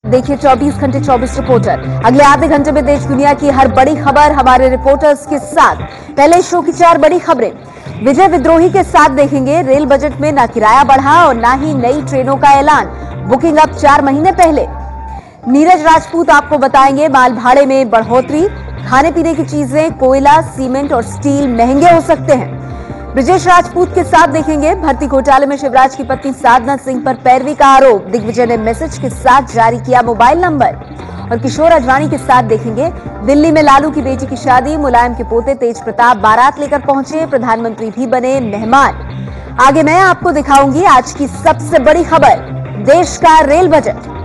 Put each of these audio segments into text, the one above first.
देखिए 24 घंटे 24 रिपोर्टर। अगले आधे घंटे में देश दुनिया की हर बड़ी खबर हमारे रिपोर्टर्स के साथ। पहले शो की 4 बड़ी खबरें। विजय विद्रोही के साथ देखेंगे रेल बजट में ना किराया बढ़ा और ना ही नई ट्रेनों का ऐलान, बुकिंग अब 4 महीने पहले। नीरज राजपूत आपको बताएंगे माल भाड़े में बढ़ोतरी, खाने पीने की चीजें, कोयला, सीमेंट और स्टील महंगे हो सकते हैं। ब्रजेश राजपूत के साथ देखेंगे भर्ती घोटाले में शिवराज की पत्नी साधना सिंह पर पैरवी का आरोप, दिग्विजय ने मैसेज के साथ जारी किया मोबाइल नंबर। और किशोर अडवाणी के साथ देखेंगे दिल्ली में लालू की बेटी की शादी, मुलायम के पोते तेज प्रताप बारात लेकर पहुंचे, प्रधानमंत्री भी बने मेहमान। आगे मैं आपको दिखाऊंगी आज की सबसे बड़ी खबर, देश का रेल बजट।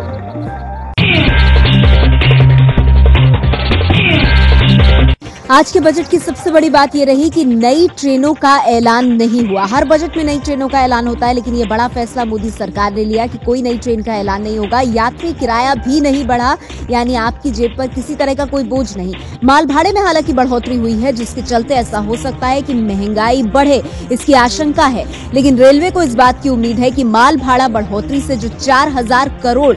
आज के बजट की सबसे बड़ी बात यह रही कि नई ट्रेनों का ऐलान नहीं हुआ। हर बजट में नई ट्रेनों का ऐलान होता है, लेकिन यह बड़ा फैसला मोदी सरकार ने लिया कि कोई नई ट्रेन का ऐलान नहीं होगा। यात्री किराया भी नहीं बढ़ा, यानी आपकी जेब पर किसी तरह का कोई बोझ नहीं। माल भाड़े में हालांकि बढ़ोतरी हुई है, जिसके चलते ऐसा हो सकता है कि महंगाई बढ़े, इसकी आशंका है। लेकिन रेलवे को इस बात की उम्मीद है कि माल भाड़ा बढ़ोतरी से जो 4000 करोड़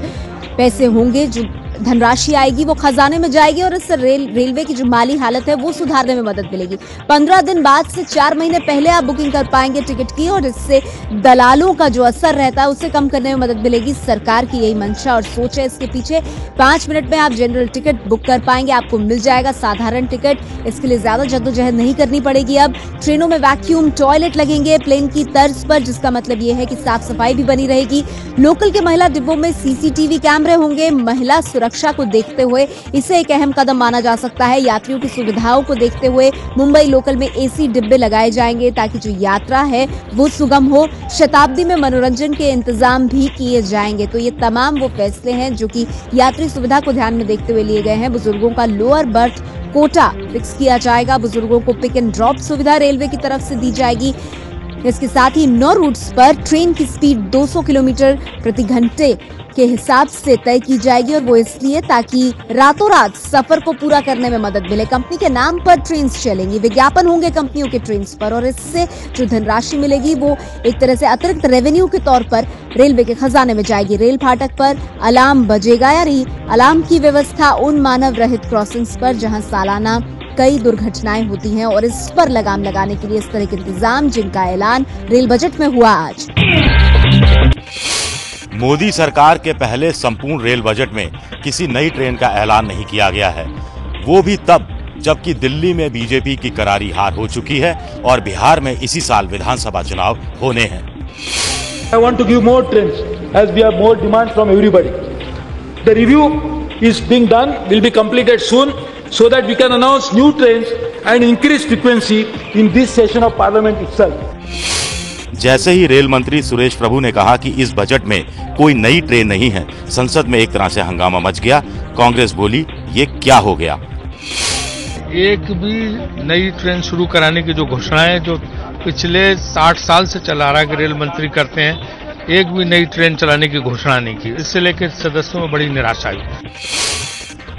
पैसे होंगे, जो धनराशि आएगी, वो खजाने में जाएगी और इससे रेलवे की जो माली हालत है वो सुधारने में मदद मिलेगी। 15 दिन बाद से 4 महीने पहले आप बुकिंग कर पाएंगे टिकट की, और इससे दलालों का जो असर रहता है उसे कम करने में मदद मिलेगी। सरकार की यही मंशा और सोच है इसके पीछे। 5 मिनट में आप जनरल टिकट बुक कर पाएंगे, आपको मिल जाएगा साधारण टिकट। इसके लिए ज्यादा जद्दोजहद नहीं करनी पड़ेगी। अब ट्रेनों में वैक्यूम टॉयलेट लगेंगे प्लेन की तर्ज पर, जिसका मतलब ये है कि साफ सफाई भी बनी रहेगी। लोकल के महिला डिब्बों में सीसीटीवी कैमरे होंगे। महिला सुरक्षा को देखते हुए इसे एक अहम कदम माना जा सकता है। यात्रियों की सुविधाओं को देखते हुए मुंबई लोकल में एसी डिब्बे लगाए जाएंगे ताकि जो यात्रा है वो सुगम हो। शताब्दी में मनोरंजन के इंतजाम भी किए जाएंगे। तो ये तमाम वो फैसले हैं जो कि यात्री सुविधा को ध्यान में देखते हुए लिए गए हैं। बुजुर्गों का लोअर बर्थ कोटा फिक्स किया जाएगा। बुजुर्गों को पिक एंड ड्रॉप सुविधा रेलवे की तरफ से दी जाएगी। इसके साथ ही 9 रूट्स पर ट्रेन की स्पीड 200 किलोमीटर प्रति घंटे के हिसाब से तय की जाएगी, और वो इसलिए ताकि रातों रात सफर को पूरा करने में मदद मिले। कंपनी के नाम पर ट्रेन चलेंगी, विज्ञापन होंगे कंपनियों के ट्रेन पर, और इससे जो धनराशि मिलेगी वो एक तरह से अतिरिक्त रेवेन्यू के तौर पर रेलवे के खजाने में जाएगी। रेल फाटक पर अलार्म बजेगा, यानी अलार्म की व्यवस्था उन मानव रहित क्रॉसिंग्स पर जहां सालाना कई दुर्घटनाएं होती हैं, और इस पर लगाम लगाने के लिए इस तरह के इंतजाम जिनका ऐलान रेल बजट में हुआ आज। मोदी सरकार के पहले संपूर्ण रेल बजट में किसी नई ट्रेन का ऐलान नहीं किया गया है, वो भी तब जबकि दिल्ली में बीजेपी की करारी हार हो चुकी है और बिहार में इसी साल विधानसभा चुनाव होने हैं। I want to give more trains as we have more demand from everybody. The review is being done, will be completed soon, so that we can announce new trains and increase frequency in this session of Parliament itself. जैसे ही rail मंत्री सुरेश प्रभु ने कहा कि इस budget में कोई नई train नहीं है, संसद में एक तरह से हंगामा मच गया। कांग्रेस बोली, ये क्या हो गया? एक भी नई ट्रेन शुरू कराने की जो घोषणाएं जो पिछले 60 साल से चला रहा है कि रेल मंत्री करते हैं, एक भी नई ट्रेन चलाने की घोषणा नहीं की। इससे लेकर सदस्यों में बड़ी निराशा आई।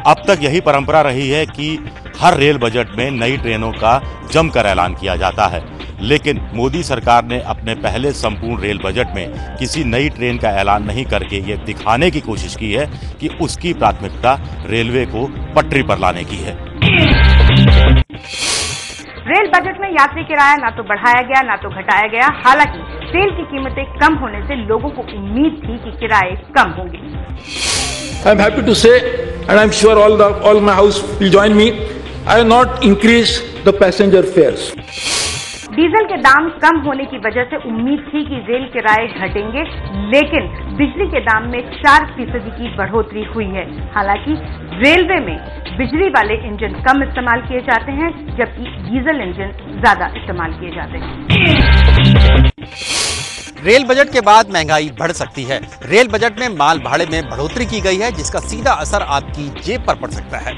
अब तक यही परंपरा रही है कि हर रेल बजट में नई ट्रेनों का जमकर ऐलान किया जाता है, लेकिन मोदी सरकार ने अपने पहले संपूर्ण रेल बजट में किसी नई ट्रेन का ऐलान नहीं करके ये दिखाने की कोशिश की है कि उसकी प्राथमिकता रेलवे को पटरी पर लाने की है। रेल बजट में यात्री किराया ना तो बढ़ाया गया ना तो घटाया गया। हालांकि तेल की कीमतें कम होने से लोगों को उम्मीद थी कि किराए कम होंगे। I am happy to say, and I am sure all my house will join me, I have not increased the passenger fares. Diesel के दाम कम होने की वजह से उम्मीद थी कि रेल किराए घटेंगे, लेकिन बिजली के दाम में 4% की बढ़ोतरी हुई है। हालांकि रेलवे में बिजली वाले इंजन कम इस्तेमाल किए जाते हैं, जबकि डीजल इंजन ज्यादा इस्तेमाल किए जाते हैं। रेल बजट के बाद महंगाई बढ़ सकती है। रेल बजट में माल भाड़े में बढ़ोतरी की गई है, जिसका सीधा असर आपकी जेब पर पड़ सकता है।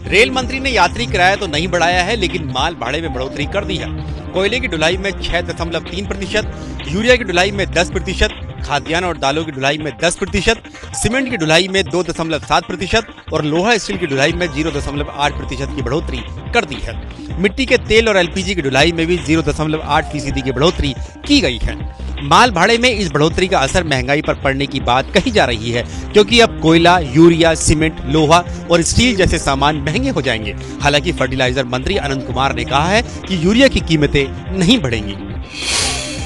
रेल मंत्री ने यात्री किराया तो नहीं बढ़ाया है, लेकिन माल भाड़े में बढ़ोतरी कर दी है। कोयले की ढुलाई में 6.3%, यूरिया की ढुलाई में 10%, खाद्यान्न और दालों की ढुलाई में 10%, सीमेंट की ढुलाई में 2.7% और लोहा स्टील की ढुलाई में 0.8% की बढ़ोतरी कर दी है। मिट्टी के तेल और एलपीजी की ढुलाई में भी 0.8% की बढ़ोतरी की गई है। माल भाड़े में इस बढ़ोतरी का असर महंगाई पर पड़ने की बात कही जा रही है, क्योंकि अब कोयला, यूरिया, सीमेंट, लोहा और स्टील जैसे सामान महंगे हो जाएंगे। हालांकि फर्टिलाइजर मंत्री अनंत कुमार ने कहा है कि यूरिया की कीमतें नहीं बढ़ेंगी।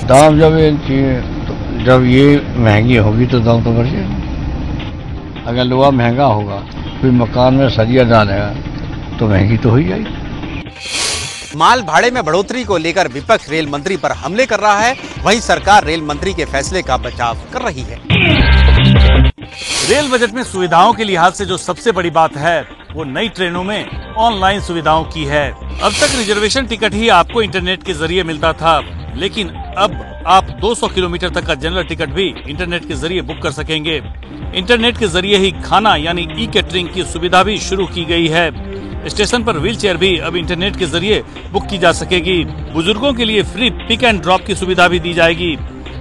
दाम जब ये महंगी होगी तो दाम तो बढ़ जाएगा। अगर लोहा महंगा होगा, कोई मकान में सरिया डालेगा तो महंगी तो हो ही जाएगी। माल भाड़े में बढ़ोतरी को लेकर विपक्ष रेल मंत्री पर हमले कर रहा है, वहीं सरकार रेल मंत्री के फैसले का बचाव कर रही है। रेल बजट में सुविधाओं के लिहाज से जो सबसे बड़ी बात है वो नई ट्रेनों में ऑनलाइन सुविधाओं की है। अब तक रिजर्वेशन टिकट ही आपको इंटरनेट के जरिए मिलता था, लेकिन अब आप 200 किलोमीटर तक का जनरल टिकट भी इंटरनेट के जरिए बुक कर सकेंगे। इंटरनेट के जरिए ही खाना यानी ई कैटरिंग की सुविधा भी शुरू की गई है। स्टेशन पर व्हीलचेयर भी अब इंटरनेट के जरिए बुक की जा सकेगी। बुजुर्गों के लिए फ्री पिक एंड ड्रॉप की सुविधा भी दी जाएगी।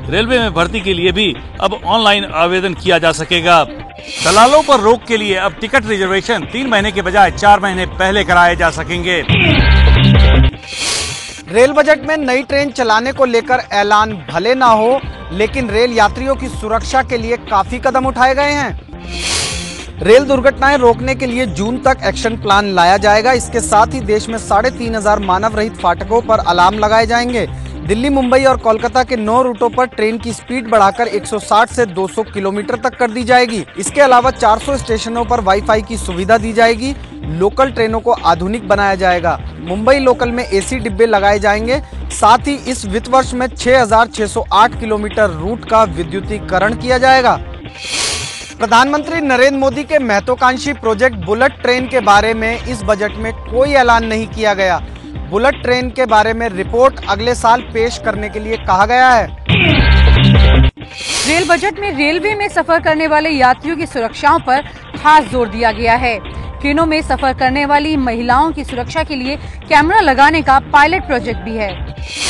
रेलवे में भर्ती के लिए भी अब ऑनलाइन आवेदन किया जा सकेगा। दलालों पर रोक के लिए अब टिकट रिजर्वेशन 3 महीने के बजाय 4 महीने पहले कराए जा सकेंगे। रेल बजट में नई ट्रेन चलाने को लेकर ऐलान भले ना हो, लेकिन रेल यात्रियों की सुरक्षा के लिए काफी कदम उठाए गए हैं। रेल दुर्घटनाएं रोकने के लिए जून तक एक्शन प्लान लाया जाएगा। इसके साथ ही देश में 3500 मानव रहित फाटकों पर अलार्म लगाए जाएंगे। दिल्ली, मुंबई और कोलकाता के 9 रूटों पर ट्रेन की स्पीड बढ़ाकर 160 से 200 किलोमीटर तक कर दी जाएगी। इसके अलावा 400 स्टेशनों पर वाईफाई की सुविधा दी जाएगी। लोकल ट्रेनों को आधुनिक बनाया जाएगा। मुंबई लोकल में एसी डिब्बे लगाए जाएंगे। साथ ही इस वित्त वर्ष में 6608 किलोमीटर रूट का विद्युतीकरण किया जाएगा। प्रधानमंत्री नरेंद्र मोदी के महत्वाकांक्षी प्रोजेक्ट बुलेट ट्रेन के बारे में इस बजट में कोई ऐलान नहीं किया गया। बुलेट ट्रेन के बारे में रिपोर्ट अगले साल पेश करने के लिए कहा गया है। रेल बजट में रेलवे में सफर करने वाले यात्रियों की सुरक्षाओं पर खास जोर दिया गया है। ट्रेनों में सफर करने वाली महिलाओं की सुरक्षा के लिए कैमरा लगाने का पायलट प्रोजेक्ट भी है।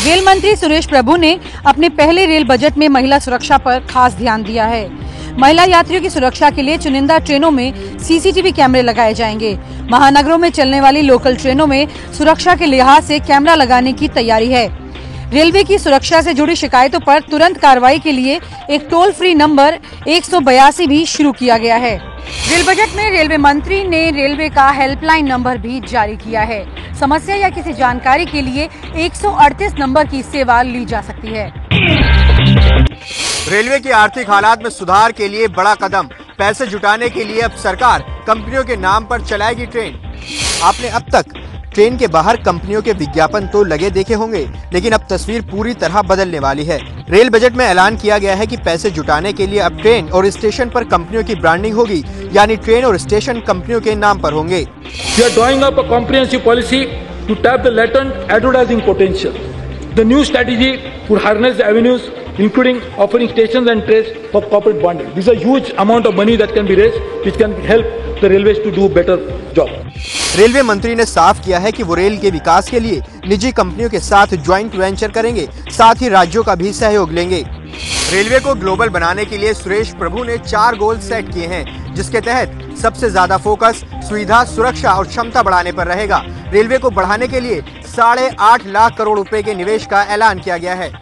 रेल मंत्री सुरेश प्रभु ने अपने पहले रेल बजट में महिला सुरक्षा पर खास ध्यान दिया है। महिला यात्रियों की सुरक्षा के लिए चुनिंदा ट्रेनों में सीसीटीवी कैमरे लगाए जाएंगे। महानगरों में चलने वाली लोकल ट्रेनों में सुरक्षा के लिहाज से कैमरा लगाने की तैयारी है। रेलवे की सुरक्षा से जुड़ी शिकायतों पर तुरंत कार्रवाई के लिए एक टोल फ्री नंबर 182 भी शुरू किया गया है। रेल बजट में रेलवे मंत्री ने रेलवे का हेल्पलाइन नंबर भी जारी किया है। समस्या या किसी जानकारी के लिए 138 नंबर की सेवा ली जा सकती है। रेलवे की आर्थिक हालात में सुधार के लिए बड़ा कदम। पैसे जुटाने के लिए अब सरकार कंपनियों के नाम पर चलाएगी ट्रेन। आपने अब तक ट्रेन के बाहर कंपनियों के विज्ञापन तो लगे देखे होंगे, लेकिन अब तस्वीर पूरी तरह बदलने वाली है। रेल बजट में ऐलान किया गया है कि पैसे जुटाने के लिए अब ट्रेन और स्टेशन पर कंपनियों की ब्रांडिंग होगी, यानी ट्रेन और स्टेशन कंपनियों के नाम पर होंगे। We are drawing up a comprehensive policy to tap the latent advertising potential. The new strategy would harness the avenues, including offering stations and trains for corporate bonding. This is a huge amount of money that can be raised, which can help the railways to do better job. Railway मंत्री ने साफ किया है कि वो rail के विकास के लिए निजी कंपनियों के साथ ज्वाइंट वेंचर करेंगे, साथ ही राज्यों का भी सहयोग लेंगे। रेलवे को ग्लोबल बनाने के लिए सुरेश प्रभु ने 4 गोल सेट किए हैं, जिसके तहत सबसे ज्यादा फोकस सुविधा, सुरक्षा और क्षमता बढ़ाने पर रहेगा। रेलवे को बढ़ाने के लिए 8.5 लाख करोड़ रुपए के निवेश का ऐलान किया गया है।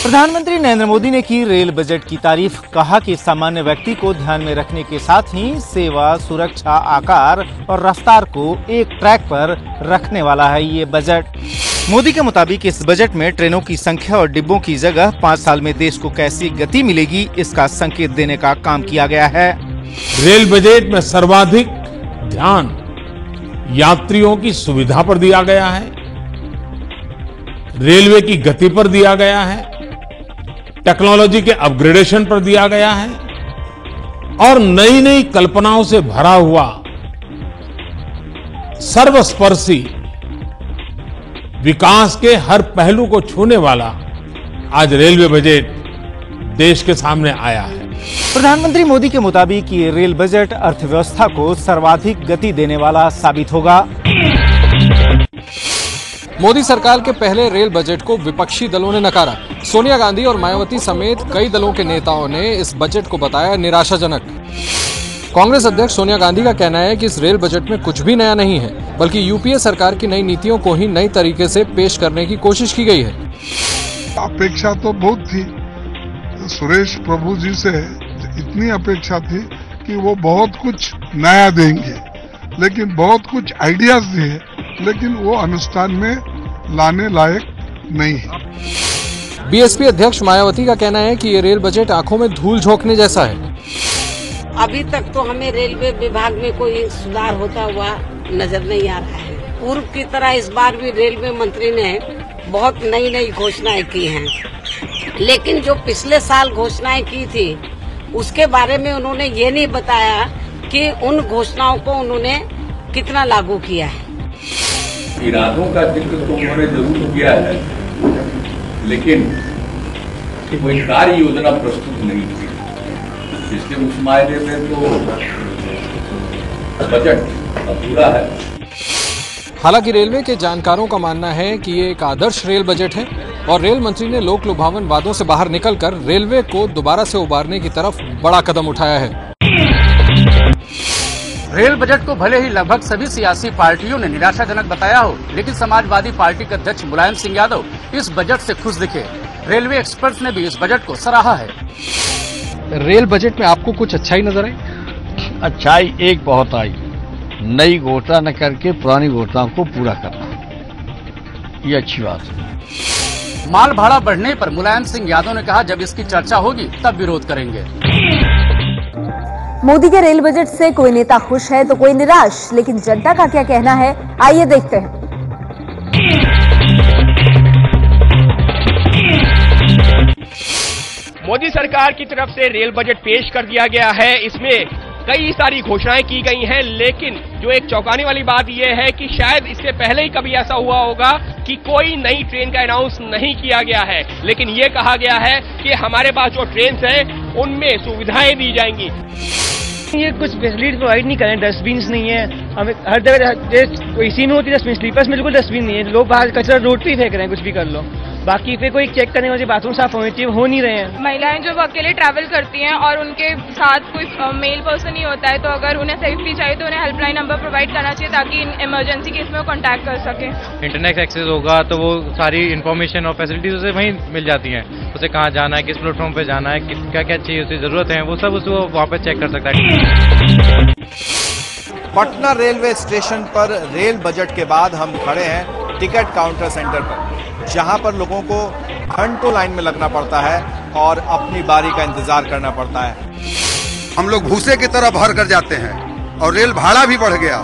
प्रधानमंत्री नरेंद्र मोदी ने की रेल बजट की तारीफ। कहा कि सामान्य व्यक्ति को ध्यान में रखने के साथ ही सेवा, सुरक्षा, आकार और रफ्तार को एक ट्रैक पर रखने वाला है ये बजट। मोदी के मुताबिक इस बजट में ट्रेनों की संख्या और डिब्बों की जगह 5 साल में देश को कैसी गति मिलेगी, इसका संकेत देने का काम किया गया है। रेल बजट में सर्वाधिक ध्यान यात्रियों की सुविधा पर दिया गया है, रेलवे की गति पर दिया गया है, टेक्नोलॉजी के अपग्रेडेशन पर दिया गया है और नई नई कल्पनाओं से भरा हुआ सर्वस्पर्शी विकास के हर पहलू को छूने वाला आज रेलवे बजट देश के सामने आया है। प्रधानमंत्री मोदी के मुताबिक ये रेल बजट अर्थव्यवस्था को सर्वाधिक गति देने वाला साबित होगा। मोदी सरकार के पहले रेल बजट को विपक्षी दलों ने नकारा। सोनिया गांधी और मायावती समेत कई दलों के नेताओं ने इस बजट को बताया निराशाजनक। कांग्रेस अध्यक्ष सोनिया गांधी का कहना है कि इस रेल बजट में कुछ भी नया नहीं है, बल्कि यूपीए सरकार की नई नीतियों को ही नई तरीके से पेश करने की कोशिश की गई है। अपेक्षा तो बहुत थी, सुरेश प्रभु जी से इतनी अपेक्षा थी कि वो बहुत कुछ नया देंगे, लेकिन बहुत कुछ आइडियाज दिए, लेकिन वो अनुष्ठान में लाने लायक नहीं है। बीएसपी अध्यक्ष मायावती का कहना है कि ये रेल बजट आंखों में धूल झोंकने जैसा है। अभी तक तो हमें रेलवे विभाग में कोई सुधार होता हुआ नजर नहीं आ रहा है। पूर्व की तरह इस बार भी रेलवे मंत्री ने बहुत नई नई घोषणाएं की हैं, लेकिन जो पिछले साल घोषणाएं की थी उसके बारे में उन्होंने ये नहीं बताया कि उन घोषणाओं को उन्होंने कितना लागू किया है। इरादों का जिक्र तो उन्होंने जरूर किया है, लेकिन कोई कार्य योजना प्रस्तुत नहीं की। इसलिए उस मायने में तो बजट अधूरा है। हालांकि रेलवे के जानकारों का मानना है कि ये एक आदर्श रेल बजट है और रेल मंत्री ने लोक लुभावन वादों से बाहर निकलकर रेलवे को दोबारा से उबारने की तरफ बड़ा कदम उठाया है। रेल बजट को भले ही लगभग सभी सियासी पार्टियों ने निराशाजनक बताया हो, लेकिन समाजवादी पार्टी के अध्यक्ष मुलायम सिंह यादव इस बजट से खुश दिखे। रेलवे एक्सपर्ट्स ने भी इस बजट को सराहा है। रेल बजट में आपको कुछ अच्छाई नजर आई? अच्छाई एक बहुत आई, नई घोषणा न करके पुरानी घोषणा को पूरा करना, ये अच्छी बात है। माल भाड़ा बढ़ने पर मुलायम सिंह यादव ने कहा, जब इसकी चर्चा होगी तब विरोध करेंगे। मोदी के रेल बजट से कोई नेता खुश है तो कोई निराश, लेकिन जनता का क्या कहना है, आइए देखते हैं। मोदी सरकार की तरफ से रेल बजट पेश कर दिया गया है। इसमें कई सारी घोषणाएं की गई हैं, लेकिन जो एक चौंकाने वाली बात यह है कि शायद इससे पहले ही कभी ऐसा हुआ होगा कि कोई नई ट्रेन का अनाउंस नहीं किया गया है, लेकिन ये कहा गया है कि हमारे पास जो ट्रेन है उनमें सुविधाएं दी जाएंगी। ये कुछ फैसिलिटी प्रोवाइड नहीं करें, डस्टबिन नहीं है, हमें हर जगह एसी में होती है डस्टबिन, स्लीपर्स में बिल्कुल डस्टबिन नहीं है, लोग बाहर कचरा रोड पे ही फेंक रहे हैं, कुछ भी कर लो। बाकी पे कोई चेक करने वाले बाथरूम साफ होने चाहिए, हो नहीं रहे हैं। महिलाएं जो अकेले ट्रैवल करती हैं और उनके साथ कोई मेल पर्सन नहीं होता है, तो अगर उन्हें सेफ्टी चाहिए तो उन्हें हेल्पलाइन नंबर प्रोवाइड करना चाहिए ताकि इमरजेंसी केस में वो कॉन्टैक्ट कर सके। इंटरनेट एक्सेस होगा तो वो सारी इन्फॉर्मेशन और फैसिलिटीज उसे वहीं मिल जाती हैं, उसे कहाँ जाना है, किस प्लेटफॉर्म पे जाना है, क्या क्या चाहिए, उसे जरूरत है, वो सब उसको वहाँ पे चेक कर सकता है। पटना रेलवे स्टेशन पर रेल बजट के बाद हम खड़े हैं टिकट काउंटर सेंटर पर, जहां पर लोगों को घंटों लाइन में लगना पड़ता है और अपनी बारी का इंतजार करना पड़ता है। हम लोग भूसे की तरह भर कर जाते हैं और रेल भाड़ा भी बढ़ गया,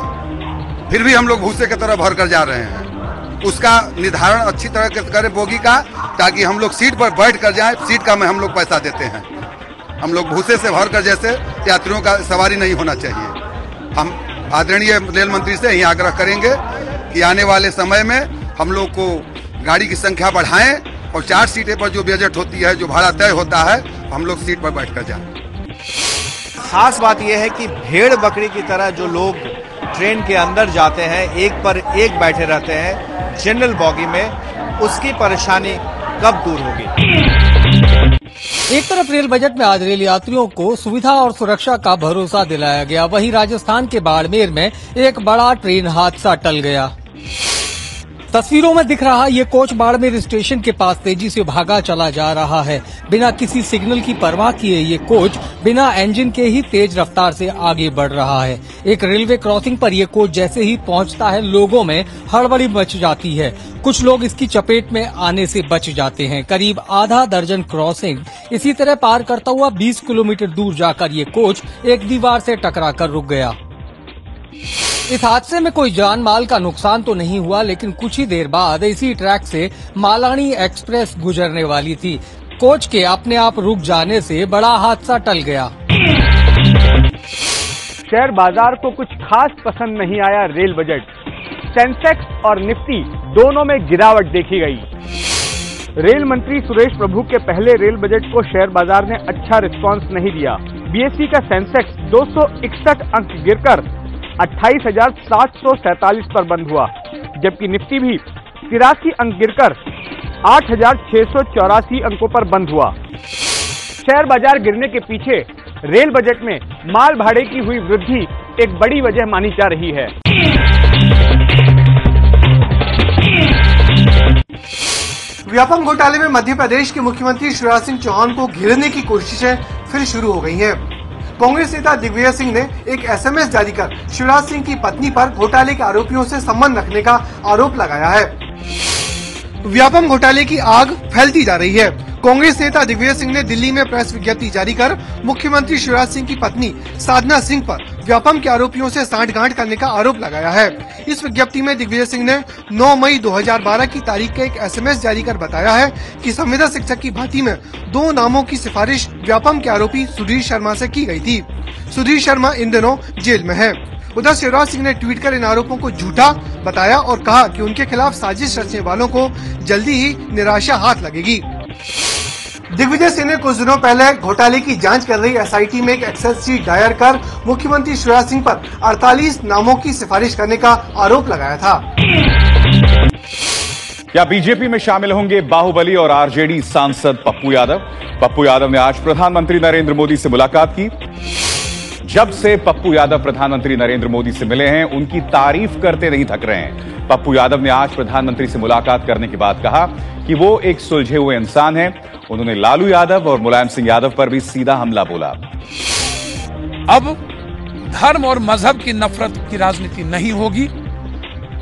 फिर भी हम लोग भूसे की तरह भर कर जा रहे हैं। उसका निर्धारण अच्छी तरह से करें बोगी का, ताकि हम लोग सीट पर बैठ कर जाएं। सीट का में हम लोग पैसा देते हैं। हम लोग भूसे से भर कर जैसे यात्रियों का सवारी नहीं होना चाहिए। हम आदरणीय रेल मंत्री से यही आग्रह करेंगे कि आने वाले समय में हम लोग को गाड़ी की संख्या बढ़ाएं और 4 सीटें पर जो बजट होती है, जो भाड़ा तय होता है, हम लोग सीट पर बैठ कर जाएं। खास बात यह है कि भेड़ बकरी की तरह जो लोग ट्रेन के अंदर जाते हैं, एक पर एक बैठे रहते हैं जनरल बॉगी में, उसकी परेशानी कब दूर होगी। एक तरफ रेल बजट में आज रेल यात्रियों को सुविधा और सुरक्षा का भरोसा दिलाया गया, वहीं राजस्थान के बाड़मेर में एक बड़ा ट्रेन हादसा टल गया। तस्वीरों में दिख रहा ये कोच बाड़मेर स्टेशन के पास तेजी से भागा चला जा रहा है। बिना किसी सिग्नल की परवाह किए ये कोच बिना इंजन के ही तेज रफ्तार से आगे बढ़ रहा है। एक रेलवे क्रॉसिंग पर ये कोच जैसे ही पहुंचता है, लोगों में हड़बड़ी मच जाती है। कुछ लोग इसकी चपेट में आने से बच जाते हैं। करीब आधा दर्जन क्रॉसिंग इसी तरह पार करता हुआ 20 किलोमीटर दूर जाकर ये कोच एक दीवार से टकरा कर रुक गया। इस हादसे में कोई जान माल का नुकसान तो नहीं हुआ, लेकिन कुछ ही देर बाद इसी ट्रैक से मालानी एक्सप्रेस गुजरने वाली थी। कोच के अपने आप रुक जाने से बड़ा हादसा टल गया। शेयर बाजार को कुछ खास पसंद नहीं आया रेल बजट। सेंसेक्स और निफ्टी दोनों में गिरावट देखी गई। रेल मंत्री सुरेश प्रभु के पहले रेल बजट को शेयर बाजार ने अच्छा रिस्पांस नहीं दिया। बीएसई का सेंसेक्स 261 अंक गिरकर 28,747 पर बंद हुआ, जबकि निफ्टी भी 83 अंक गिरकर 8,684 अंकों पर बंद हुआ। शेयर बाजार गिरने के पीछे रेल बजट में माल भाड़े की हुई वृद्धि एक बड़ी वजह मानी जा रही है। व्यापम घोटाले में मध्य प्रदेश के मुख्यमंत्री शिवराज सिंह चौहान को घेरने की कोशिशें फिर शुरू हो गई हैं। कांग्रेस नेता दिग्विजय सिंह ने एक एसएमएस जारी कर शिवराज सिंह की पत्नी पर घोटाले के आरोपियों से संबंध रखने का आरोप लगाया है। व्यापम घोटाले की आग फैलती जा रही है। कांग्रेस नेता दिग्विजय सिंह ने दिल्ली में प्रेस विज्ञप्ति जारी कर मुख्यमंत्री शिवराज सिंह की पत्नी साधना सिंह पर व्यापम के आरोपियों से सांठगांठ करने का आरोप लगाया है। इस विज्ञप्ति में दिग्विजय सिंह ने 9 मई 2012 की तारीख का एक एसएमएस जारी कर बताया है कि संविदा शिक्षक की भर्ती में 2 नामों की सिफारिश व्यापम के आरोपी सुधीर शर्मा से की गई थी। सुधीर शर्मा इन दिनों जेल में है। उधर शिवराज सिंह ने ट्वीट कर इन आरोपों को झूठा बताया और कहा कि उनके खिलाफ साजिश रचने वालों को जल्दी ही निराशा हाथ लगेगी। दिग्विजय सिंह ने कुछ दिनों पहले घोटाले की जांच कर रही एसआईटी में एक एक्सेल दायर कर मुख्यमंत्री शिवराज सिंह पर 48 नामों की सिफारिश करने का आरोप लगाया था। क्या बीजेपी में शामिल होंगे बाहुबली और आरजेडी सांसद पप्पू यादव? पप्पू यादव ने आज प्रधानमंत्री नरेंद्र मोदी से मुलाकात की। जब से पप्पू यादव प्रधानमंत्री नरेंद्र मोदी से मिले हैं, उनकी तारीफ करते नहीं थक रहे हैं। पप्पू यादव ने आज प्रधानमंत्री से मुलाकात करने के बाद कहा कि वो एक सुलझे हुए इंसान हैं। उन्होंने लालू यादव और मुलायम सिंह यादव पर भी सीधा हमला बोला। अब धर्म और मजहब की नफरत की राजनीति नहीं होगी,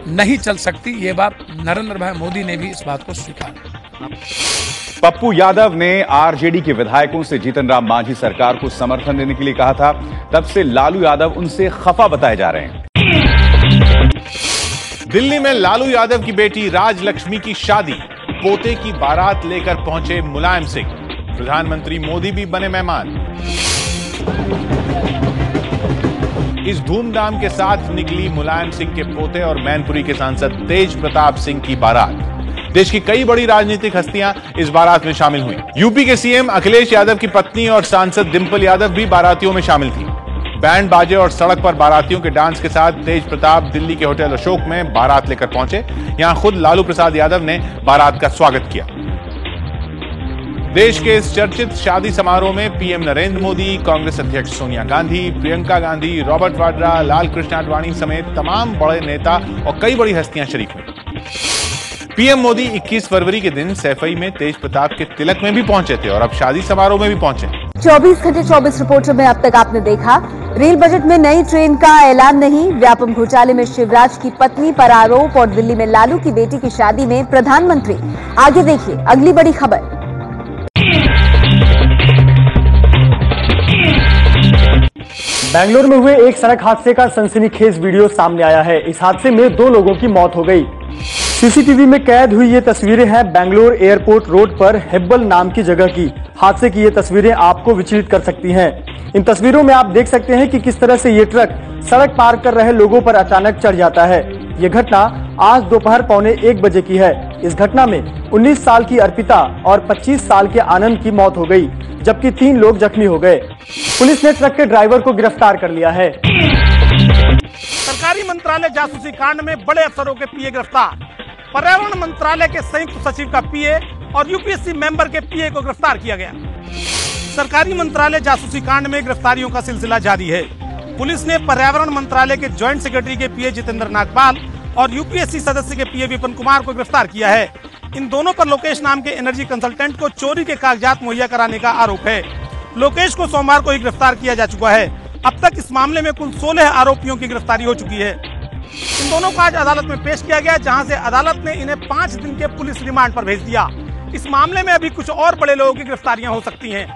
नहीं चल सकती। ये बात नरेंद्र भाई मोदी ने भी इस बात को स्वीकारा। पप्पू यादव ने आरजेडी के विधायकों से जीतन राम मांझी सरकार को समर्थन देने के लिए कहा था। तब से लालू यादव उनसे खफा बताए जा रहे हैं। दिल्ली में लालू यादव की बेटी राजलक्ष्मी की शादी, पोते की बारात लेकर पहुंचे मुलायम सिंह। प्रधानमंत्री मोदी भी बने मेहमान। इस धूमधाम के साथ निकली मुलायम सिंह के पोते और मैनपुरी के सांसद तेज प्रताप सिंह की बारात। देश की कई बड़ी राजनीतिक हस्तियां इस बारात में शामिल हुई। यूपी के सीएम अखिलेश यादव की पत्नी और सांसद डिंपल यादव भी बारातियों में शामिल थी। बैंड बाजे और सड़क पर बारातियों के डांस के साथ तेज प्रताप दिल्ली के होटल अशोक में बारात लेकर पहुंचे। यहां खुद लालू प्रसाद यादव ने बारात का स्वागत किया। देश के इस चर्चित शादी समारोह में पीएम नरेंद्र मोदी, कांग्रेस अध्यक्ष सोनिया गांधी, प्रियंका गांधी, रॉबर्ट वाड्रा, लाल कृष्ण आडवाणी समेत तमाम बड़े नेता और कई बड़ी हस्तियां शरीक हुई। पीएम मोदी 21 फरवरी के दिन सैफई में तेज प्रताप के तिलक में भी पहुंचे थे और अब शादी समारोह में भी पहुंचे। 24 घंटे 24 रिपोर्टर में अब तक आपने देखा, रेल बजट में नई ट्रेन का ऐलान नहीं, व्यापम घोटाले में शिवराज की पत्नी पर आरोप और दिल्ली में लालू की बेटी की शादी में प्रधानमंत्री। आगे देखिए अगली बड़ी खबर। बेंगलुरु में हुए एक सड़क हादसे का सनसनीखेज वीडियो सामने आया है। इस हादसे में 2 लोगों की मौत हो गई। सीसीटीवी में कैद हुई ये तस्वीरें हैं बेंगलुरु एयरपोर्ट रोड पर हेब्बल नाम की जगह की। हादसे की ये तस्वीरें आपको विचलित कर सकती हैं। इन तस्वीरों में आप देख सकते हैं कि किस तरह से ये ट्रक सड़क पार कर रहे लोगों पर अचानक चढ़ जाता है। ये घटना आज दोपहर 1:15 बजे की है। इस घटना में 19 साल की अर्पिता और 25 साल के आनंद की मौत हो गई, जबकि 3 लोग जख्मी हो गए। पुलिस ने ट्रक के ड्राइवर को गिरफ्तार कर लिया है। सरकारी मंत्रालय जासूसी कांड में बड़े अफसरों के पीए गिरफ्तार। पर्यावरण मंत्रालय के संयुक्त सचिव का पीए और यूपीएससी मेंबर के पीए को गिरफ्तार किया गया। सरकारी मंत्रालय जासूसी कांड में गिरफ्तारियों का सिलसिला जारी है। पुलिस ने पर्यावरण मंत्रालय के ज्वाइंट सेक्रेटरी के पीए जितेंद्र नागपाल और यूपीएससी सदस्य के पीए विपिन कुमार को गिरफ्तार किया है। इन दोनों पर लोकेश नाम के एनर्जी कंसल्टेंट को चोरी के कागजात मुहैया कराने का आरोप है। लोकेश को सोमवार को ही गिरफ्तार किया जा चुका है। अब तक इस मामले में कुल 16 आरोपियों की गिरफ्तारी हो चुकी है। इन दोनों को आज अदालत में पेश किया गया, जहां से अदालत ने इन्हें 5 दिन के पुलिस रिमांड पर भेज दिया। इस मामले में अभी कुछ और बड़े लोगों की गिरफ्तारियां हो सकती हैं।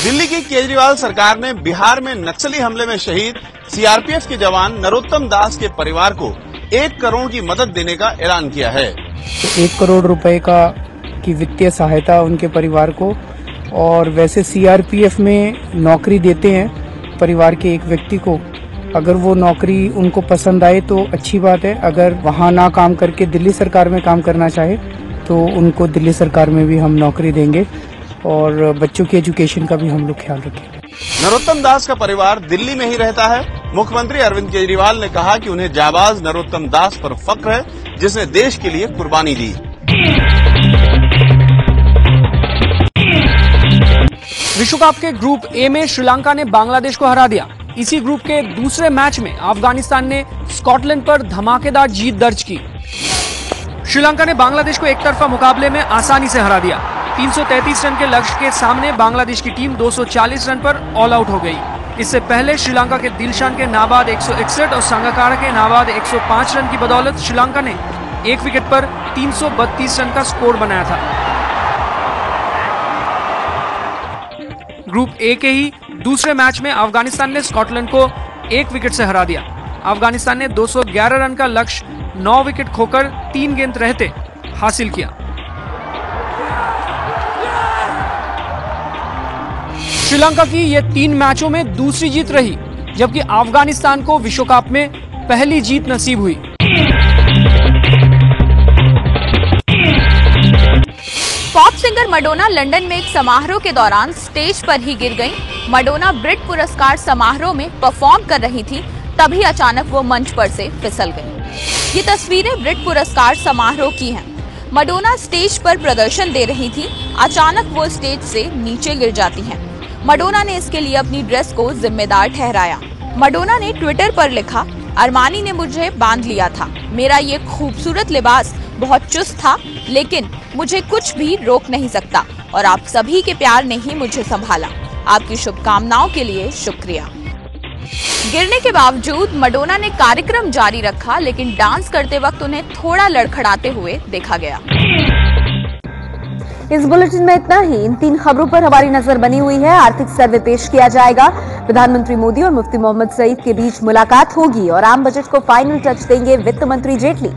दिल्ली की केजरीवाल सरकार ने बिहार में नक्सली हमले में शहीद सीआरपीएफ के जवान नरोत्तम दास के परिवार को 1 करोड़ की मदद देने का ऐलान किया है। 1 करोड़ रुपए की वित्तीय सहायता उनके परिवार को, और वैसे सीआरपीएफ में नौकरी देते हैं परिवार के एक व्यक्ति को। अगर वो नौकरी उनको पसंद आए तो अच्छी बात है। अगर वहाँ ना काम करके दिल्ली सरकार में काम करना चाहे तो उनको दिल्ली सरकार में भी हम नौकरी देंगे, और बच्चों की एजुकेशन का भी हम लोग ख्याल रखेंगे। नरोत्तम दास का परिवार दिल्ली में ही रहता है। मुख्यमंत्री अरविंद केजरीवाल ने कहा कि उन्हें जाबाज नरोत्तम दास पर फक्र है, जिसने देश के लिए कुर्बानी दी। विश्व कप के ग्रुप ए में श्रीलंका ने बांग्लादेश को हरा दिया। इसी ग्रुप के दूसरे मैच में अफगानिस्तान ने स्कॉटलैंड पर धमाकेदार जीत दर्ज की। श्रीलंका ने बांग्लादेश को एक तरफा मुकाबले में आसानी से हरा दिया। 333 रन के लक्ष्य के सामने बांग्लादेश की टीम 240 रन पर ऑल आउट हो गई। इससे पहले श्रीलंका के दिलशान के नाबाद 161 और संगाकारा के नाबाद 105 रन की बदौलत श्रीलंका ने एक विकेट पर 332 रन का स्कोर बनाया था। ग्रुप ए के ही दूसरे मैच में अफगानिस्तान ने स्कॉटलैंड को एक विकेट से हरा दिया। अफगानिस्तान ने 211 रन का लक्ष्य 9 विकेट खोकर 3 गेंद रहते हासिल किया। श्रीलंका की ये 3 मैचों में दूसरी जीत रही, जबकि अफगानिस्तान को विश्व कप में पहली जीत नसीब हुई। पॉप सिंगर मडोना लंदन में एक समारोह के दौरान स्टेज पर ही गिर गईं। मडोना ब्रिट पुरस्कार समारोह में परफॉर्म कर रही थी, तभी अचानक वो मंच पर से फिसल गईं। ये तस्वीरें ब्रिट पुरस्कार समारोह की हैं। मडोना स्टेज पर प्रदर्शन दे रही थी, अचानक वो स्टेज से नीचे गिर जाती हैं। मडोना ने इसके लिए अपनी ड्रेस को जिम्मेदार ठहराया। मडोना ने ट्विटर पर लिखा, अरमानी ने मुझे बांध लिया था। मेरा ये खूबसूरत लिबास बहुत चुस्त था, लेकिन मुझे कुछ भी रोक नहीं सकता और आप सभी के प्यार ने ही मुझे संभाला। आपकी शुभकामनाओं के लिए शुक्रिया। गिरने के बावजूद मडोना ने कार्यक्रम जारी रखा, लेकिन डांस करते वक्त उन्हें थोड़ा लड़खड़ाते हुए देखा गया। इस बुलेटिन में इतना ही। इन 3 खबरों पर हमारी नजर बनी हुई है। आर्थिक सर्वे पेश किया जाएगा। प्रधानमंत्री मोदी और मुफ्ती मोहम्मद सईद के बीच मुलाकात होगी और आम बजट को फाइनल टच देंगे वित्त मंत्री जेटली।